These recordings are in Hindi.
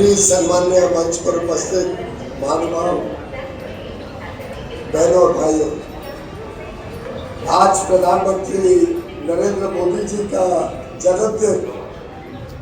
सभी सम्मान्य मंच पर उपस्थित महानुभाव, बहनों और भाइयों, आज प्रधानमंत्री नरेंद्र मोदी जी का जन्मदिन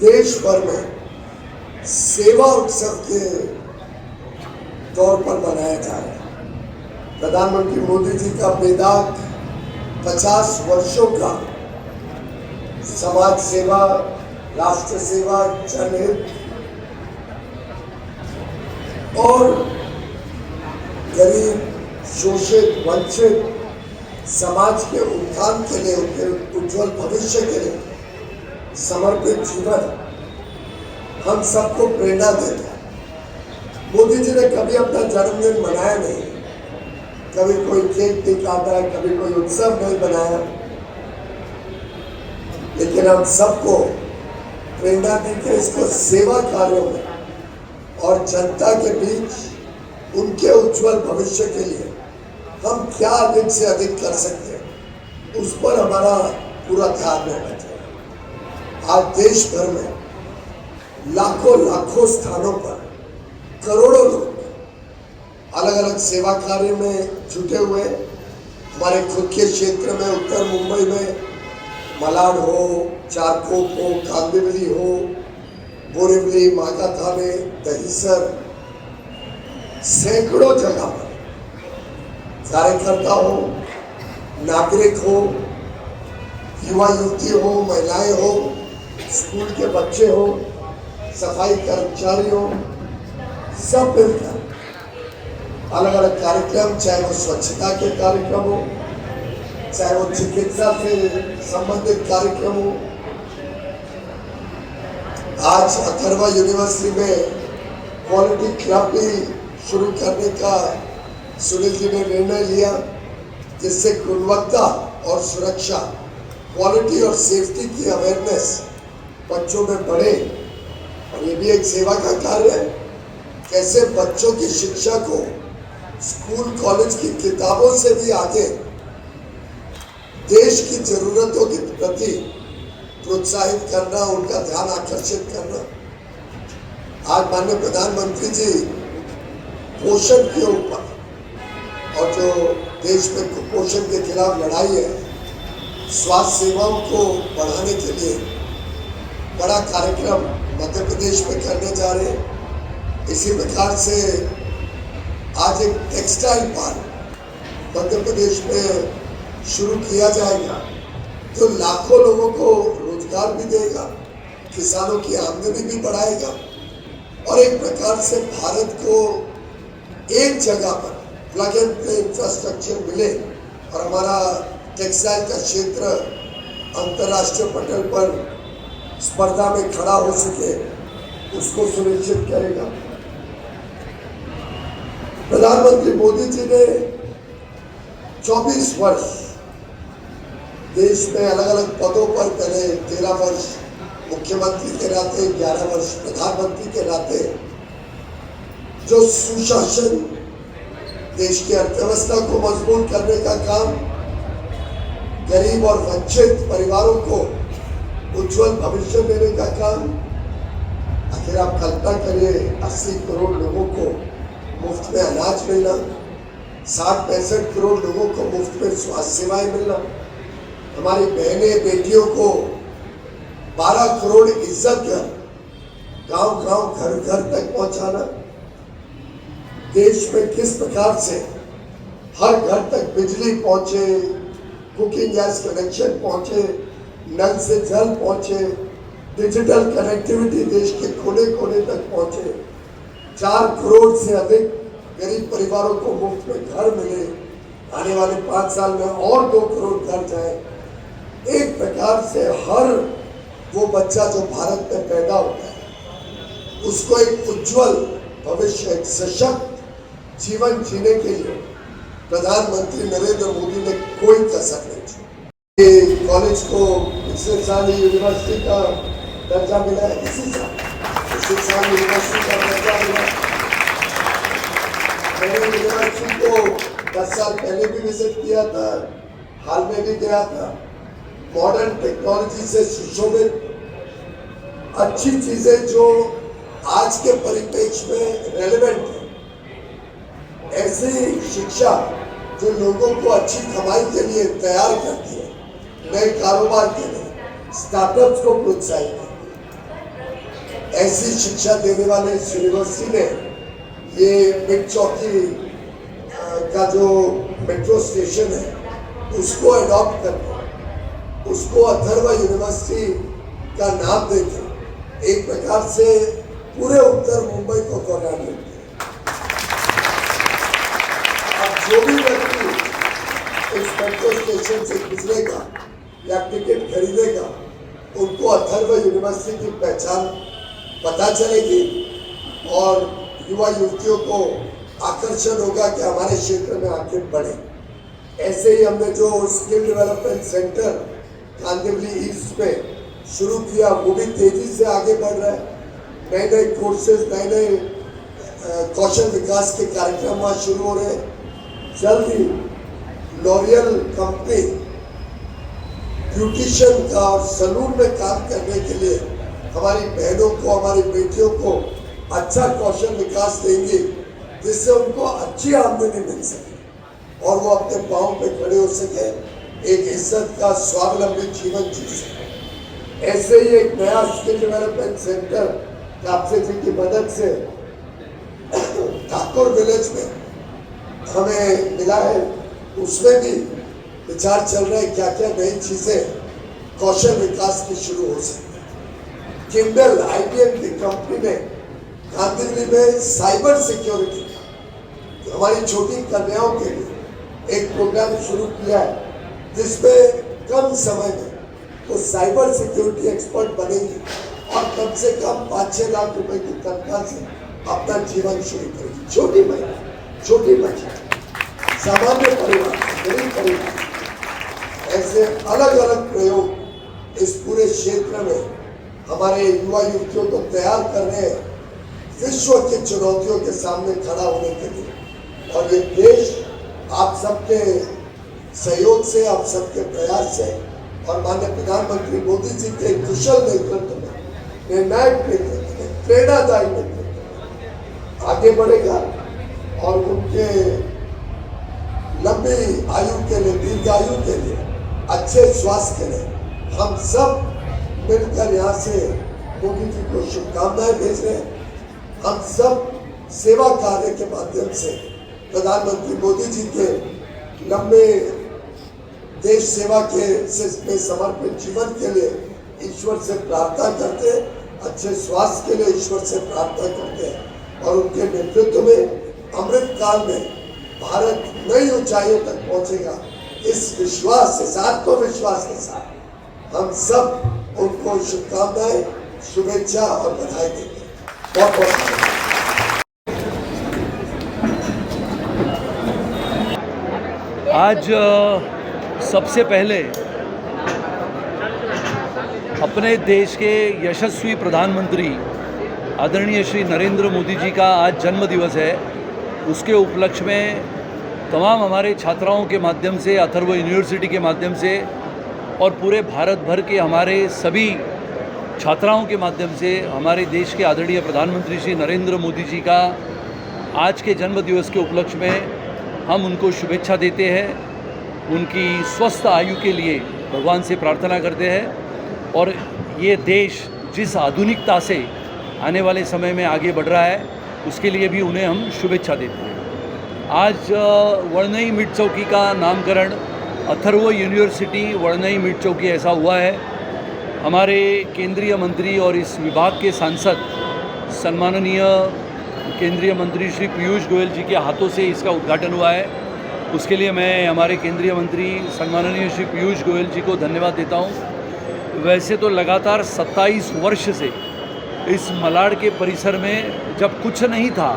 देश भर में सेवा उत्सव के तौर पर मनाया जा रहा है। प्रधानमंत्री मोदी जी का बेदाग 50 वर्षों का समाज सेवा, राष्ट्र सेवा, जनहित और गरीब, शोषित, वंचित समाज के उत्थान के लिए, उनके उज्जवल भविष्य के लिए समर्पित जीवन हम सबको प्रेरणा देता है। मोदी जी ने कभी अपना जन्मदिन मनाया नहीं, कभी कोई केक नहीं काटा, कभी कोई उत्सव नहीं बनाया, लेकिन हम सबको प्रेरणा दी कि इसको सेवा कार्यों में और जनता के बीच उनके उज्जवल भविष्य के लिए हम क्या अधिक से अधिक कर सकते हैं, उस पर हमारा पूरा ध्यान रहना चाहिए। आज देश भर में लाखों स्थानों पर करोड़ों लोग अलग अलग सेवा कार्य में जुटे हुए। हमारे खुद के क्षेत्र में उत्तर मुंबई में मलाड हो, चारकोप हो, कांदिवली हो, बोरीवली, माका थाने, दहीसर, सैकड़ों जगह पर कार्यकर्ता हो, नागरिक हो, युवा युवती हो, महिलाएं हो, स्कूल के बच्चे हो, सफाई कर्मचारी हो, सब मिलकर अलग अलग कार्यक्रम, चाहे वो स्वच्छता के कार्यक्रम हो, चाहे वो चिकित्सा से संबंधित कार्यक्रम हो। आज अथर्वा यूनिवर्सिटी में क्वालिटी क्लब भी शुरू करने का सुनील जी ने निर्णय लिया, जिससे गुणवत्ता और सुरक्षा, क्वालिटी और सेफ्टी की अवेयरनेस बच्चों में बढ़े। और ये भी एक सेवा का कार्य है, कैसे बच्चों की शिक्षा को स्कूल कॉलेज की किताबों से भी आगे देश की जरूरतों के प्रति प्रोत्साहित करना, उनका ध्यान आकर्षित करना। आज माननीय प्रधानमंत्री जी पोषण के ऊपर और जो देश में कुपोषण के खिलाफ लड़ाई है, स्वास्थ्य सेवाओं को बढ़ाने के लिए बड़ा कार्यक्रम मध्य प्रदेश में करने जा रहे हैं। इसी प्रकार से आज एक टेक्सटाइल पार्क मध्य प्रदेश में शुरू किया जाएगा, जो लाखों लोगों को रोजगार भी देगा, किसानों की आमदनी भी बढ़ाएगा और एक प्रकार से भारत को एक जगह पर प्लग एंड प्ले इंफ्रास्ट्रक्चर मिले और हमारा टेक्सटाइल का क्षेत्र अंतर्राष्ट्रीय पटल पर स्पर्धा में खड़ा हो सके, उसको सुनिश्चित करेगा। प्रधानमंत्री मोदी जी ने 24 वर्ष देश में अलग अलग पदों पर, पहले 13 वर्ष मुख्यमंत्री के नाते, 11 वर्ष प्रधानमंत्री के नाते, जो सुशासन, देश की अर्थव्यवस्था को मजबूत करने का काम, गरीब और वंचित परिवारों को उज्जवल भविष्य देने का काम। आखिर आप कल्पना करिए, 80 करोड़ लोगों को मुफ्त में अनाज मिलना, 60-65 करोड़ लोगों को मुफ्त में स्वास्थ्य सेवाएं मिलना, हमारी बहनें बेटियों को 12 करोड़ इज्जत घर, गांव-गांव, घर-घर तक पहुंचाना। देश में किस प्रकार से हर घर तक बिजली पहुंचे, कुकिंग गैस कनेक्शन पहुंचे, नल से जल पहुंचे, डिजिटल कनेक्टिविटी देश के कोने कोने तक पहुंचे, 4 करोड़ से अधिक गरीब परिवारों को मुफ्त में घर मिले, आने वाले 5 साल में और 2 करोड़ घर जाए। एक प्रकार से हर वो बच्चा जो भारत में पैदा होता है, उसको एक उज्जवल भविष्य, एक सशक्त जीवन जीने के लिए प्रधानमंत्री नरेंद्र मोदी ने कोई कसर नहीं छोड़ी। ये कॉलेज को पिछले साल यूनिवर्सिटी का दर्जा मिला है, इसी साल यूनिवर्सिटी का दर्जा मिला। मैंने यूनिवर्सिटी को 10 साल पहले भी विजिट किया था, हाल में भी गया था। मॉडर्न टेक्नोलॉजी से सुशोभित अच्छी चीजें जो आज के परिप्रेक्ष्य में रेलेवेंट है। ऐसी शिक्षा जो लोगों को अच्छी कमाई के लिए तैयार करती है, नए कारोबार के लिए, स्टार्टअप्स को प्रोत्साहित करती है, ऐसी शिक्षा देने वाले इस यूनिवर्सिटी ने ये मिड चौकी का जो मेट्रो स्टेशन है उसको अडॉप्ट करके उसको अथर्व यूनिवर्सिटी का नाम देके एक प्रकार से पूरे उत्तर मुंबई को गौरवान्वित किया। अब जो भी व्यक्ति इस मेट्रो स्टेशन से गुजरेगा या टिकट खरीदेगा उनको अथर्व यूनिवर्सिटी की पहचान पता चलेगी और युवा युवतियों को आकर्षण होगा कि हमारे क्षेत्र में आगे बढ़े। ऐसे ही हमने जो skill development centre Kandivali east में शुरू किया वो भी तेजी से आगे बढ़ रहा है। नए नए कोर्सेज, नए नए कौशल विकास के कार्यक्रम वहाँ शुरू हो रहे हैं। जल्द ही लॉरियल कंपनी ब्यूटिशियन का और सलून में काम करने के लिए हमारी बहनों को, हमारी बेटियों को अच्छा कौशल विकास देंगे जिससे उनको अच्छी आमदनी मिल सके और वो अपने पाँव पे खड़े हो सके, एक इज्जत का स्वावलंबी जीवन जी सके। ऐसे ही एक नया स्किल डेवलपमेंट सेंटर कापसे जी की मदद से ठाकुर विलेज में हमें मिला है। उसमें भी विचार चल रहा है क्या क्या नई चीजें कौशल विकास की शुरू हो सकती है। किंडल IBM की कंपनी ने कांदिवली में साइबर सिक्योरिटी हमारी छोटी कन्याओं के लिए एक प्रोग्राम शुरू किया है जिसमें कम समय में वो साइबर सिक्योरिटी एक्सपर्ट बनेगी और कम से कम 5-6 लाख रुपए की तनख्वाह से अपना जीवन शुरू करेगी। छोटी महिला, सामान्य परिवार, गरीब परिवार, ऐसे अलग अलग प्रयोग इस पूरे क्षेत्र में हमारे युवा युवतियों को तैयार कर रहे हैं विश्व की चुनौतियों के सामने खड़ा होने के लिए। और ये देश आप सबके सहयोग से, आप सबके प्रयास से और माननीय प्रधानमंत्री मोदी जी के कुशल नेतृत्व में, निर्णायक नेतृत्व में, प्रेरणादायी नेतृत्व में आगे बढ़ेगा और उनके लंबी आयु के लिए, दीर्घायु के लिए, अच्छे स्वास्थ्य के लिए हम सब मिलकर यहाँ से मोदी जी को शुभकामनाएं भेज रहे हैं। हम सब सेवा कार्य के माध्यम से प्रधानमंत्री मोदी जी के लंबे देश सेवा के में समर्पित जीवन के लिए ईश्वर से प्रार्थना करते हैं, अच्छे स्वास्थ्य के लिए ईश्वर से प्रार्थना करते हैं और उनके नेतृत्व में अमृत काल में भारत नई ऊंचाइयों तक पहुंचेगा। इस विश्वास के साथ, आत्मविश्वास के साथ हम सब उनको शुभकामनाएं, शुभेच्छा और बधाई देंगे। बहुत बहुत आज सबसे पहले अपने देश के यशस्वी प्रधानमंत्री आदरणीय श्री नरेंद्र मोदी जी का आज जन्म दिवस है। उसके उपलक्ष्य में तमाम हमारे छात्राओं के माध्यम से, अथर्व यूनिवर्सिटी के माध्यम से और पूरे भारत भर के हमारे सभी छात्राओं के माध्यम से हमारे देश के आदरणीय प्रधानमंत्री श्री नरेंद्र मोदी जी का आज के जन्म दिवस के उपलक्ष्य में हम उनको शुभेच्छा देते हैं। उनकी स्वस्थ आयु के लिए भगवान से प्रार्थना करते हैं और ये देश जिस आधुनिकता से आने वाले समय में आगे बढ़ रहा है उसके लिए भी उन्हें हम शुभेच्छा देते हैं। आज वड़नई मिड चौकी का नामकरण अथर्व यूनिवर्सिटी वड़नई मिड चौकी ऐसा हुआ है। हमारे केंद्रीय मंत्री और इस विभाग के सांसद सम्माननीय केंद्रीय मंत्री श्री पीयूष गोयल जी के हाथों से इसका उद्घाटन हुआ है। उसके लिए मैं हमारे केंद्रीय मंत्री सम्माननीय श्री पीयूष गोयल जी को धन्यवाद देता हूँ। वैसे तो लगातार 27 वर्ष से इस मलाड के परिसर में जब कुछ नहीं था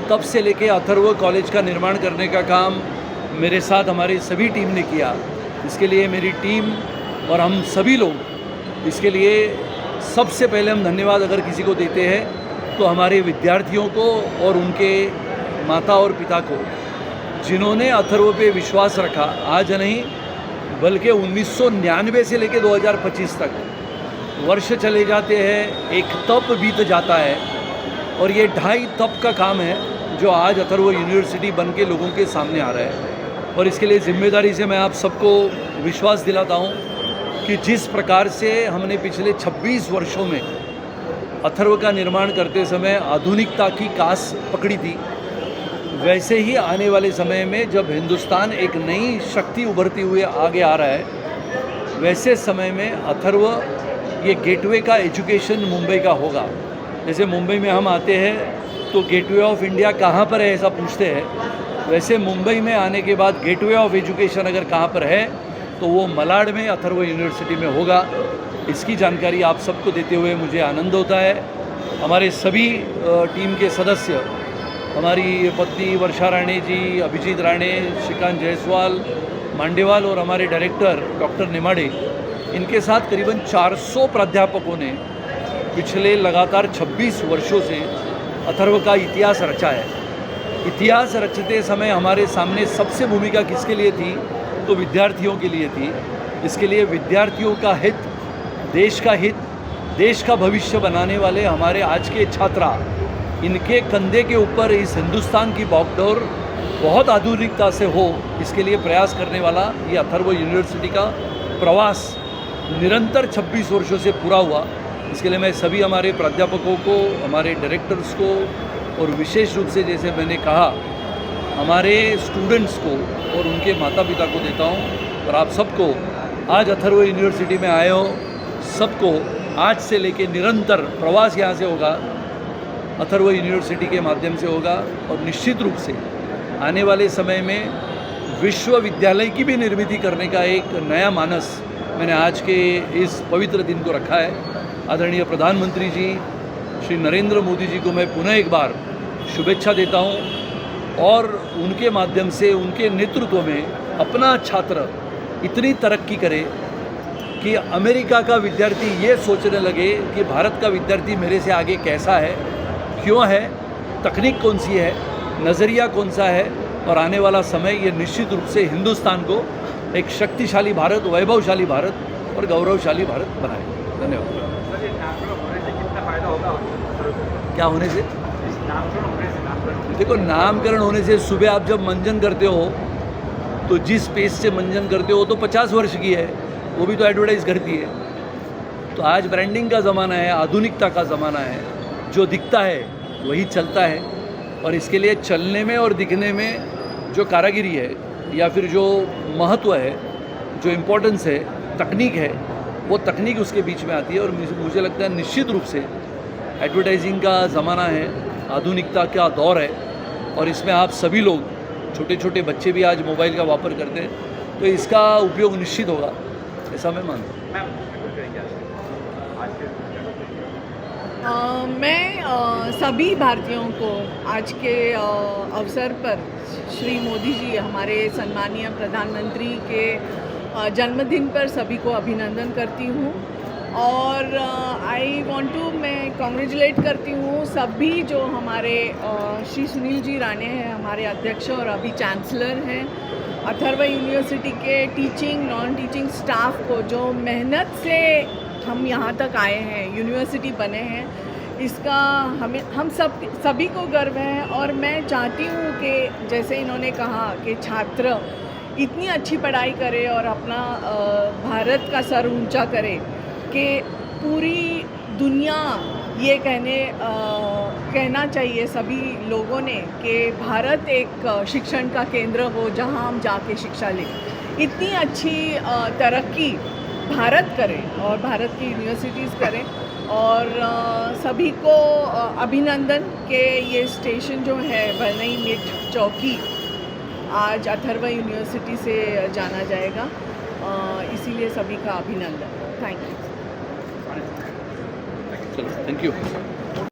तब से लेके अथर्व कॉलेज का निर्माण करने का काम मेरे साथ हमारी सभी टीम ने किया। इसके लिए मेरी टीम और हम सभी लोग इसके लिए सबसे पहले हम धन्यवाद अगर किसी को देते हैं तो हमारे विद्यार्थियों को और उनके माता और पिता को, जिन्होंने अथर्व पे विश्वास रखा। आज नहीं बल्कि 1999 से लेकर 2025 तक वर्ष चले जाते हैं, एक तप बीत जाता है और ये 2.5 तप का काम है जो आज अथर्व यूनिवर्सिटी बन के लोगों के सामने आ रहा है। और इसके लिए ज़िम्मेदारी से मैं आप सबको विश्वास दिलाता हूँ कि जिस प्रकार से हमने पिछले 26 वर्षों में अथर्व का निर्माण करते समय आधुनिकता की कास पकड़ी थी, वैसे ही आने वाले समय में जब हिंदुस्तान एक नई शक्ति उभरती हुए आगे आ रहा है, वैसे समय में अथर्व ये गेटवे का एजुकेशन मुंबई का होगा। जैसे मुंबई में हम आते हैं तो गेटवे ऑफ इंडिया कहाँ पर है ऐसा पूछते हैं, वैसे मुंबई में आने के बाद गेटवे ऑफ एजुकेशन अगर कहाँ पर है तो वो मलाड में अथर्व यूनिवर्सिटी में होगा। इसकी जानकारी आप सबको देते हुए मुझे आनंद होता है। हमारे सभी टीम के सदस्य, हमारी पत्नी वर्षा राणे जी, अभिजीत राणे, श्रीकांत जायसवाल, मांडेवाल और हमारे डायरेक्टर डॉक्टर नेमाड़े, इनके साथ करीबन 400 प्राध्यापकों ने पिछले लगातार 26 वर्षों से अथर्व का इतिहास रचा है। इतिहास रचते समय हमारे सामने सबसे भूमिका किसके लिए थी, तो विद्यार्थियों के लिए थी। इसके लिए विद्यार्थियों का हित, देश का हित, देश का भविष्य बनाने वाले हमारे आज के छात्रा, इनके कंधे के ऊपर इस हिंदुस्तान की बागडोर बहुत आधुनिकता से हो, इसके लिए प्रयास करने वाला ये अथर्व यूनिवर्सिटी का प्रवास निरंतर 26 वर्षों से पूरा हुआ। इसके लिए मैं सभी हमारे प्राध्यापकों को, हमारे डायरेक्टर्स को और विशेष रूप से जैसे मैंने कहा हमारे स्टूडेंट्स को और उनके माता पिता को देता हूँ। और आप सबको आज अथर्व यूनिवर्सिटी में आए हो, सबको आज से लेके निरंतर प्रवास यहाँ से होगा, अथर्व यूनिवर्सिटी के माध्यम से होगा। और निश्चित रूप से आने वाले समय में विश्वविद्यालय की भी निर्मिति करने का एक नया मानस मैंने आज के इस पवित्र दिन को रखा है। आदरणीय प्रधानमंत्री जी श्री नरेंद्र मोदी जी को मैं पुनः एक बार शुभेच्छा देता हूँ और उनके माध्यम से, उनके नेतृत्व में अपना छात्र इतनी तरक्की करे कि अमेरिका का विद्यार्थी ये सोचने लगे कि भारत का विद्यार्थी मेरे से आगे कैसा है, क्यों है, तकनीक कौन सी है, नज़रिया कौन सा है। और आने वाला समय ये निश्चित रूप से हिंदुस्तान को एक शक्तिशाली भारत, वैभवशाली भारत और गौरवशाली भारत बनाए। धन्यवाद। क्या होने से? देखो, नामकरण होने से सुबह आप जब मंजन करते हो तो जिस पेस्ट से मंजन करते हो तो 50 वर्ष की है, वो भी तो एडवर्टाइज करती है। तो आज ब्रांडिंग का ज़माना है, आधुनिकता का ज़माना है, जो दिखता है वही चलता है। और इसके लिए चलने में और दिखने में जो कारागिरी है या फिर जो महत्व है, जो इम्पोर्टेंस है, तकनीक है, वो तकनीक उसके बीच में आती है। और मुझे लगता है निश्चित रूप से एडवर्टाइजिंग का ज़माना है, आधुनिकता का दौर है और इसमें आप सभी लोग, छोटे छोटे बच्चे भी आज मोबाइल का वापर करते हैं, तो इसका उपयोग निश्चित होगा, ऐसा मैं मानता हूँ। मैं सभी भारतीयों को आज के अवसर पर श्री मोदी जी, हमारे सम्मानीय प्रधानमंत्री के जन्मदिन पर सभी को अभिनंदन करती हूँ। और मैं कॉन्ग्रेचुलेट करती हूँ सभी जो हमारे श्री सुनील जी राणे हैं, हमारे अध्यक्ष और अभी चांसलर हैं, अथर्व यूनिवर्सिटी के टीचिंग नॉन टीचिंग स्टाफ को, जो मेहनत से हम यहाँ तक आए हैं, यूनिवर्सिटी बने हैं, इसका हम सभी को गर्व है। और मैं चाहती हूँ कि जैसे इन्होंने कहा कि छात्र इतनी अच्छी पढ़ाई करे और अपना भारत का सर ऊंचा करे कि पूरी दुनिया ये कहना चाहिए सभी लोगों ने कि भारत एक शिक्षण का केंद्र हो जहाँ हम जाके शिक्षा लें। इतनी अच्छी तरक्की भारत करे और भारत की यूनिवर्सिटीज़ करें। और सभी को अभिनंदन के ये स्टेशन जो है बनई मिट चौकी आज अथर्व यूनिवर्सिटी से जाना जाएगा, इसीलिए सभी का अभिनंदन। Thank you. चलो, थैंक यू।